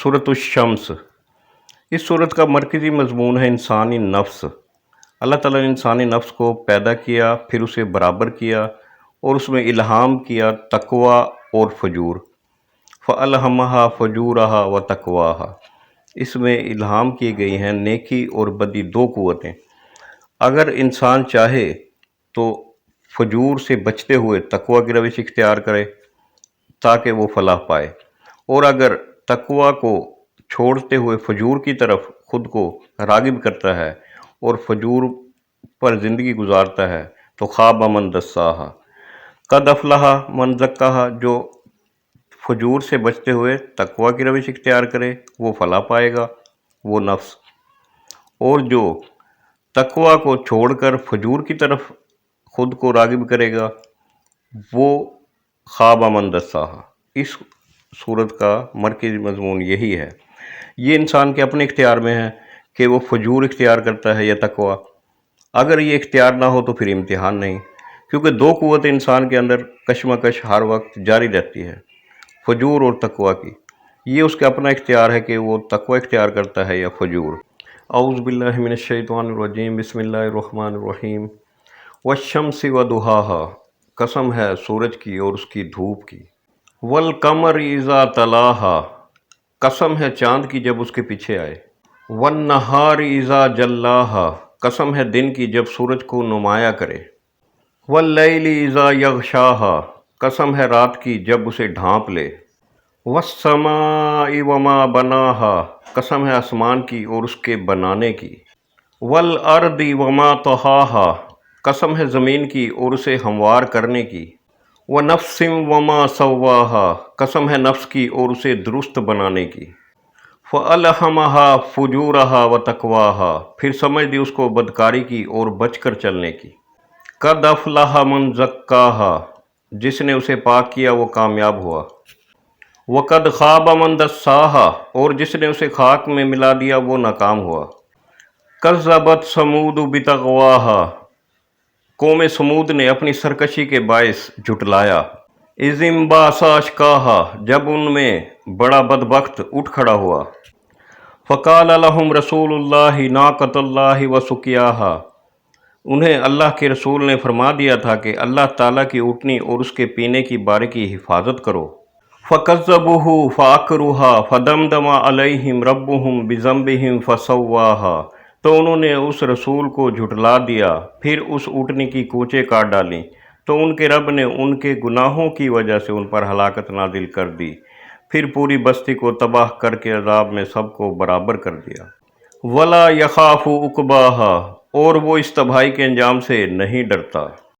सूरत उश-शम्स। इस सूरत का मरकज़ी मज़मून है इंसानी नफ्स। अल्लाह ताला ने इंसानी नफ्स को पैदा किया, फिर उसे बराबर किया और उसमें इल्हाम किया तक़वा और फजूर। फ़अल्हमहा फजूरहा व तक़वाहा। इसमें इल्हाम की गई हैं नेकी और बदी दो क़ुव्वतें। अगर इंसान चाहे तो फजूर से बचते हुए तक़वा की रविश इख्तियार करे ताकि वो फलाह पाए, और अगर तक़वा को छोड़ते हुए फजूर की तरफ खुद को राग़िब करता है और फजूर पर ज़िंदगी गुजारता है तो ख़ाब मन दस्साहा। क़द अफ़लहा मन ज़क्काहा। जो फजूर से बचते हुए तक़वा की रविश इख्तियार करे वो फलाह पाएगा, वो नफ्स। और जो तक़वा को छोड़कर फजूर की तरफ खुद को राग़िब करेगा वो ख़ाब मन दस्साहा। इस सूरत का मरकज़ी मज़मून यही है। ये इंसान के अपने इख्तियार में है कि वो फजूर इख्तियार करता है या तक़वा। अगर ये इख्तियार ना हो तो फिर इम्तिहान नहीं, क्योंकि दो क़ुव्वतें इंसान के अंदर कशमकश हर वक्त जारी रहती है, फजूर और तक़वा की। ये उसका अपना इख्तियार है कि वो तक़वा इख्तियार करता है या फजूर। औज़ु बिल्लाहि मिनश शैतानिर रजीम। बिस्मिल्लाहिर रहमानिर रहीम। वश्शम्सि व दुहाहा। कसम है सूरज की और उसकी धूप की। वल कमर इज़ा तलाहा। कसम है चाँद की जब उसके पीछे आए। वन नहार इज़ा जल्लाहा। कसम है दिन की जब सूरज को नुमाया करे। वल लैली इज़ा यग़शाहा। कसम है रात की जब उसे ढांप ले। वस्समाइ वमा बनाहा। कसम है आसमान की और उसके बनाने की। वल अर्दि वमा तहाहा। कसम है ज़मीन की और उसे हमवार करने की। व नफ्सिम वमा सव्वाहा। कसम है नफ्स की और उसे दुरुस्त बनाने की। फ़अल्हमहा फुजूरहा व तक़वाहा। फिर समझ दी उसको बदकारी की और बचकर चलने की। क़द अफ़लहा मन ज़क्काहा। जिसने उसे पाक किया वो कामयाब हुआ। व क़द ख़ाब मन दस्साहा। और जिसने उसे खाक में मिला दिया वो नाकाम हुआ। कज़्ज़बत समूद बितग़वाहा। कौम समूद ने अपनी सरकशी के बायस झुटलाया। इज़िम बासा अशकाहा। जब उनमें बड़ा बदबख्त उठ खड़ा हुआ। फ़क़ाल लहुम रसूलुल्लाहि नाक़तुल्लाहि व सुक़ियाहा। उन्हें अल्लाह के रसूल ने फरमा दिया था कि अल्लाह ताला की ऊँटनी और उसके पीने की बारी की हिफाजत करो। फ़कज़्ज़बूहु फ़अक़रूहा फ़दमदमा अलैहिम रब्बुहुम बिज़म्बिहिम फ़सव्वाहा। तो उन्होंने उस रसूल को झुटला दिया, फिर उस ऊँटनी की कोचें काट डालीं, तो उनके रब ने उनके गुनाहों की वजह से उन पर हलाकत नाजिल कर दी, फिर पूरी बस्ती को तबाह करके अज़ाब में सबको बराबर कर दिया। वला यख़ाफ़ु उक़बाहा। और वो इस तबाही के अंजाम से नहीं डरता।